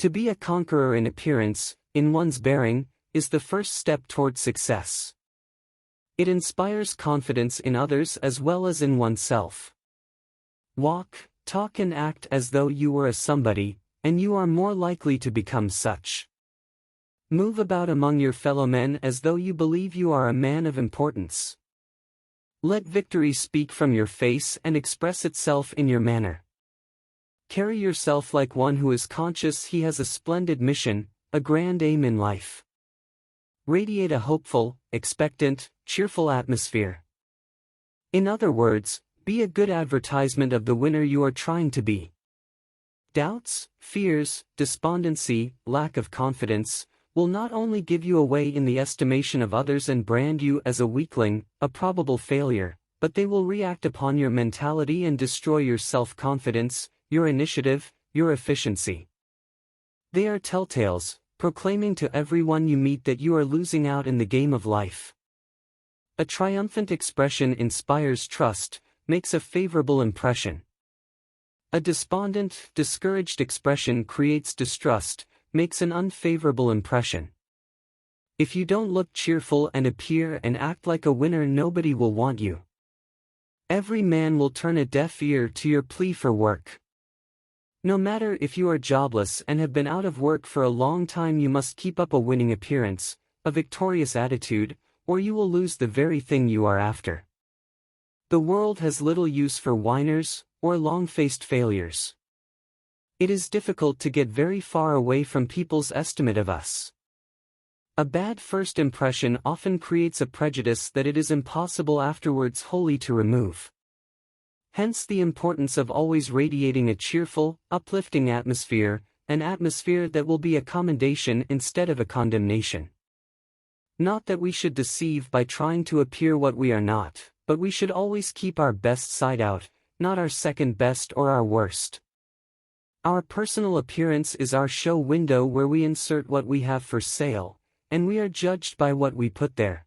To be a conqueror in appearance, in one's bearing, is the first step toward success. It inspires confidence in others as well as in oneself. Walk, talk and act as though you were a somebody, and you are more likely to become such. Move about among your fellow men as though you believe you are a man of importance. Let victory speak from your face and express itself in your manner. Carry yourself like one who is conscious he has a splendid mission, a grand aim in life. Radiate a hopeful, expectant, cheerful atmosphere. In other words, be a good advertisement of the winner you are trying to be. Doubts, fears, despondency, lack of confidence, will not only give you away in the estimation of others and brand you as a weakling, a probable failure, but they will react upon your mentality and destroy your self-confidence, your initiative, your efficiency. They are telltales, proclaiming to everyone you meet that you are losing out in the game of life. A triumphant expression inspires trust, makes a favorable impression. A despondent, discouraged expression creates distrust, makes an unfavorable impression. If you don't look cheerful and appear and act like a winner, nobody will want you. Every man will turn a deaf ear to your plea for work. No matter if you are jobless and have been out of work for a long time, you must keep up a winning appearance, a victorious attitude, or you will lose the very thing you are after. The world has little use for whiners, or long-faced failures. It is difficult to get very far away from people's estimate of us. A bad first impression often creates a prejudice that it is impossible afterwards wholly to remove. Hence the importance of always radiating a cheerful, uplifting atmosphere, an atmosphere that will be a commendation instead of a condemnation. Not that we should deceive by trying to appear what we are not, but we should always keep our best side out, not our second best or our worst. Our personal appearance is our show window where we insert what we have for sale, and we are judged by what we put there.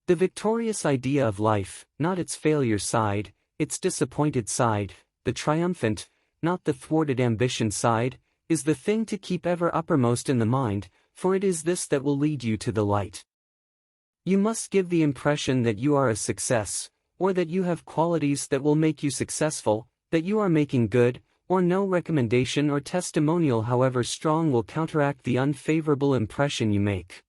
The victorious idea of life, not its failure side, its disappointed side, the triumphant, not the thwarted ambition side, is the thing to keep ever uppermost in the mind, for it is this that will lead you to the light. You must give the impression that you are a success, or that you have qualities that will make you successful, that you are making good, or no recommendation or testimonial however strong will counteract the unfavorable impression you make.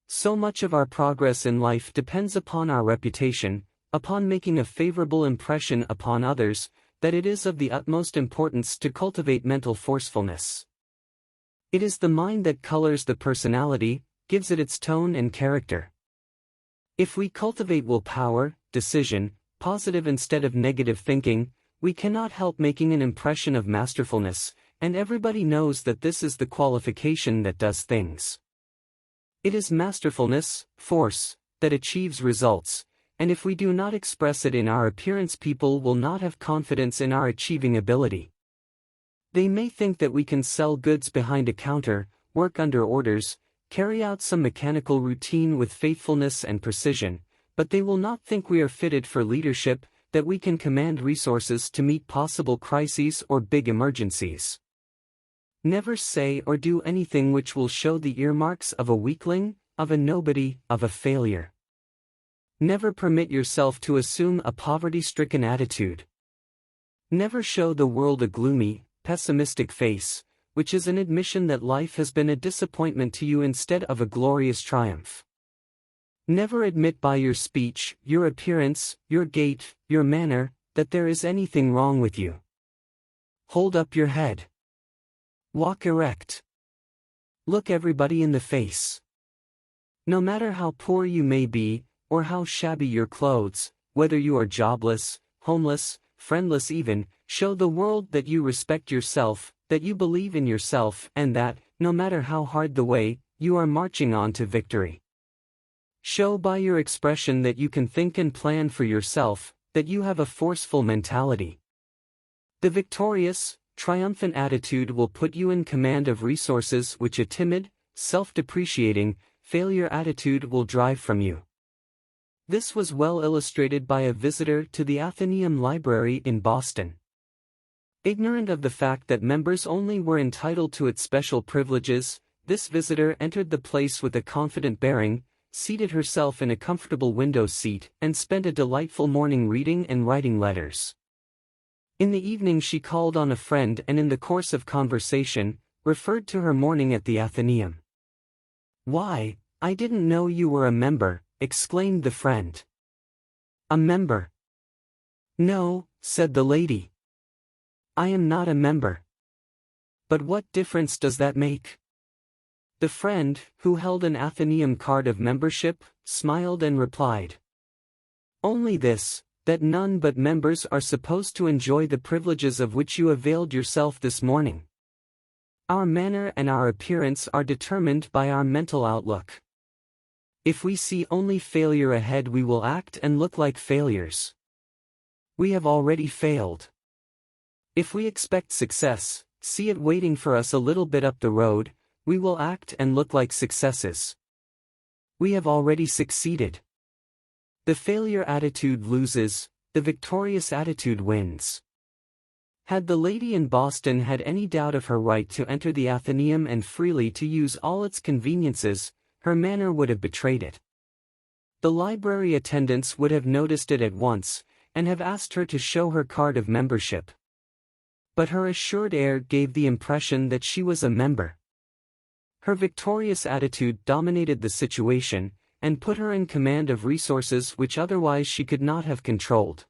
So much of our progress in life depends upon our reputation, upon making a favorable impression upon others, that it is of the utmost importance to cultivate mental forcefulness. It is the mind that colors the personality, gives it its tone and character. If we cultivate willpower, decision, positive instead of negative thinking, we cannot help making an impression of masterfulness, and everybody knows that this is the qualification that does things. It is masterfulness, force, that achieves results, and if we do not express it in our appearance, people will not have confidence in our achieving ability. They may think that we can sell goods behind a counter, work under orders, carry out some mechanical routine with faithfulness and precision, but they will not think we are fitted for leadership, that we can command resources to meet possible crises or big emergencies. Never say or do anything which will show the earmarks of a weakling, of a nobody, of a failure. Never permit yourself to assume a poverty-stricken attitude. Never show the world a gloomy, pessimistic face, which is an admission that life has been a disappointment to you instead of a glorious triumph. Never admit by your speech, your appearance, your gait, your manner, that there is anything wrong with you. Hold up your head. Walk erect. Look everybody in the face. No matter how poor you may be, or how shabby your clothes, whether you are jobless, homeless, friendless even, show the world that you respect yourself, that you believe in yourself, and that, no matter how hard the way, you are marching on to victory. Show by your expression that you can think and plan for yourself, that you have a forceful mentality. The victorious, triumphant attitude will put you in command of resources which a timid, self-depreciating, failure attitude will drive from you. This was well illustrated by a visitor to the Athenaeum Library in Boston. Ignorant of the fact that members only were entitled to its special privileges, this visitor entered the place with a confident bearing, seated herself in a comfortable window seat, and spent a delightful morning reading and writing letters. In the evening she called on a friend and in the course of conversation, referred to her morning at the Athenaeum. "Why, I didn't know you were a member," exclaimed the friend. "A member?" "No," said the lady. "I am not a member." "But what difference does that make?" The friend, who held an Athenaeum card of membership, smiled and replied, "Only this, that none but members are supposed to enjoy the privileges of which you availed yourself this morning. Our manner and our appearance are determined by our mental outlook. If we see only failure ahead, we will act and look like failures. We have already failed. If we expect success, see it waiting for us a little bit up the road, we will act and look like successes. We have already succeeded. The failure attitude loses, the victorious attitude wins." Had the lady in Boston had any doubt of her right to enter the Athenaeum and freely to use all its conveniences, her manner would have betrayed it. The library attendants would have noticed it at once, and have asked her to show her card of membership. But her assured air gave the impression that she was a member. Her victorious attitude dominated the situation, and put her in command of resources which otherwise she could not have controlled.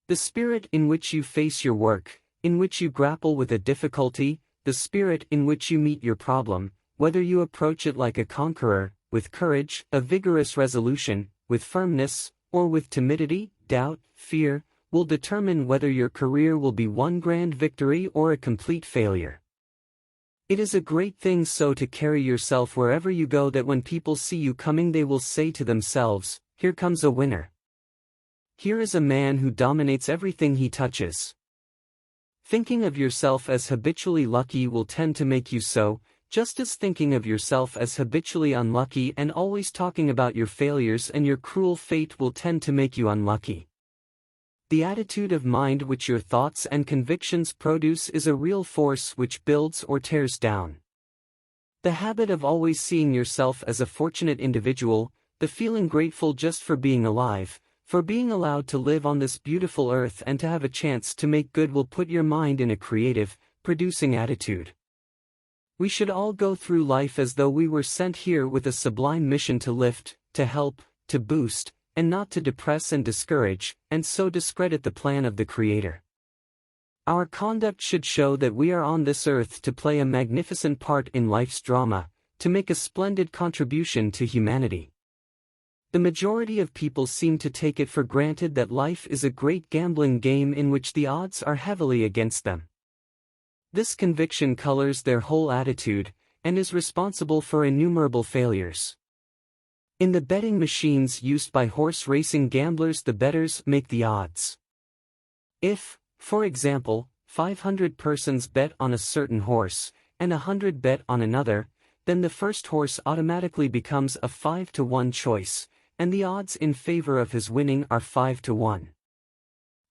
The spirit in which you face your work, in which you grapple with a difficulty, the spirit in which you meet your problem, whether you approach it like a conqueror, with courage, a vigorous resolution, with firmness, or with timidity, doubt, fear, will determine whether your career will be one grand victory or a complete failure. It is a great thing so to carry yourself wherever you go that when people see you coming they will say to themselves, "Here comes a winner. Here is a man who dominates everything he touches." Thinking of yourself as habitually lucky will tend to make you so, just as thinking of yourself as habitually unlucky and always talking about your failures and your cruel fate will tend to make you unlucky. The attitude of mind which your thoughts and convictions produce is a real force which builds or tears down. The habit of always seeing yourself as a fortunate individual, the feeling grateful just for being alive, for being allowed to live on this beautiful earth and to have a chance to make good will put your mind in a creative, producing attitude. We should all go through life as though we were sent here with a sublime mission to lift, to help, to boost, and not to depress and discourage, and so discredit the plan of the Creator. Our conduct should show that we are on this earth to play a magnificent part in life's drama, to make a splendid contribution to humanity. The majority of people seem to take it for granted that life is a great gambling game in which the odds are heavily against them. This conviction colors their whole attitude, and is responsible for innumerable failures. In the betting machines used by horse racing gamblers, the bettors make the odds. If, for example, 500 persons bet on a certain horse, and 100 bet on another, then the first horse automatically becomes a 5-to-1 choice, and the odds in favor of his winning are 5-to-1.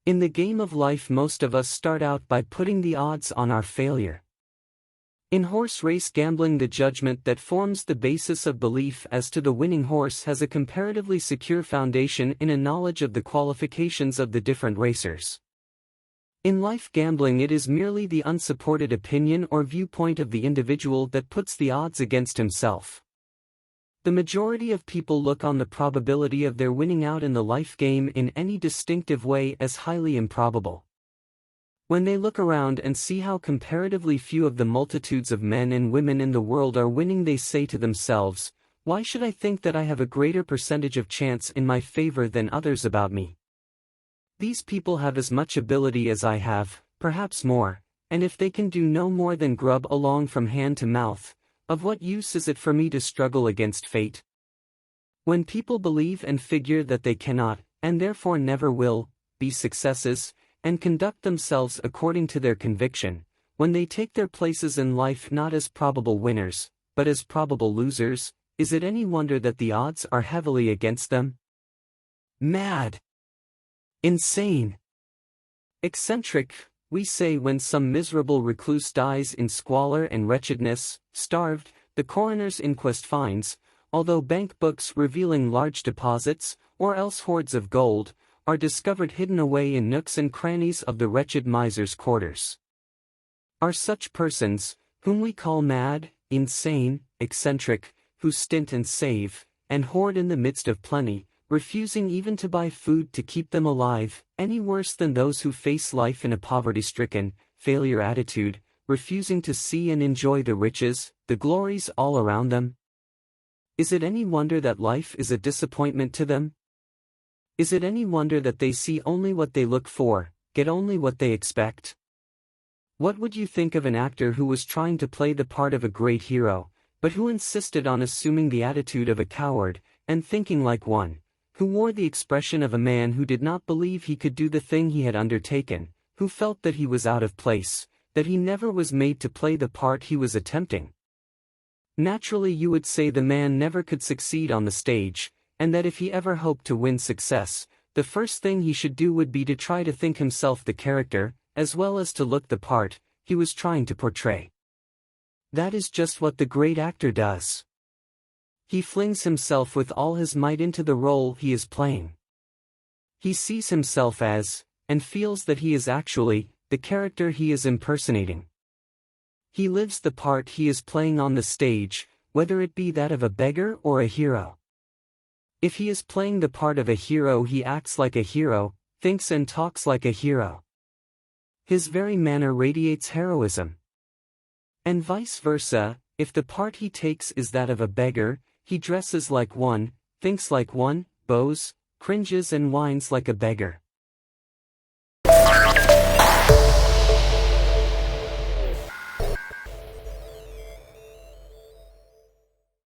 In the game of life, most of us start out by putting the odds on our failure. In horse race gambling, the judgment that forms the basis of belief as to the winning horse has a comparatively secure foundation in a knowledge of the qualifications of the different racers. In life gambling, it is merely the unsupported opinion or viewpoint of the individual that puts the odds against himself. The majority of people look on the probability of their winning out in the life game in any distinctive way as highly improbable. When they look around and see how comparatively few of the multitudes of men and women in the world are winning, they say to themselves, "Why should I think that I have a greater percentage of chance in my favor than others about me? These people have as much ability as I have, perhaps more, and if they can do no more than grub along from hand to mouth, of what use is it for me to struggle against fate?" When people believe and figure that they cannot, and therefore never will, be successes, and conduct themselves according to their conviction, when they take their places in life not as probable winners, but as probable losers, is it any wonder that the odds are heavily against them? Mad, insane, eccentric, We say when some miserable recluse dies in squalor and wretchedness, starved, the coroner's inquest finds, although bank books revealing large deposits, or else hoards of gold, are discovered hidden away in nooks and crannies of the wretched miser's quarters. Are such persons, whom we call mad, insane, eccentric, who stint and save, and hoard in the midst of plenty, refusing even to buy food to keep them alive, any worse than those who face life in a poverty-stricken, failure attitude, refusing to see and enjoy the riches, the glories all around them? Is it any wonder that life is a disappointment to them? Is it any wonder that they see only what they look for, get only what they expect? What would you think of an actor who was trying to play the part of a great hero, but who insisted on assuming the attitude of a coward, and thinking like one, who wore the expression of a man who did not believe he could do the thing he had undertaken, who felt that he was out of place, that he never was made to play the part he was attempting? Naturally you would say the man never could succeed on the stage, and that if he ever hoped to win success, the first thing he should do would be to try to think himself the character, as well as to look the part he was trying to portray. That is just what the great actor does. He flings himself with all his might into the role he is playing. He sees himself as, and feels that he is actually, the character he is impersonating. He lives the part he is playing on the stage, whether it be that of a beggar or a hero. If he is playing the part of a hero, he acts like a hero, thinks and talks like a hero. His very manner radiates heroism. And vice versa, if the part he takes is that of a beggar, he dresses like one, thinks like one, bows, cringes and whines like a beggar.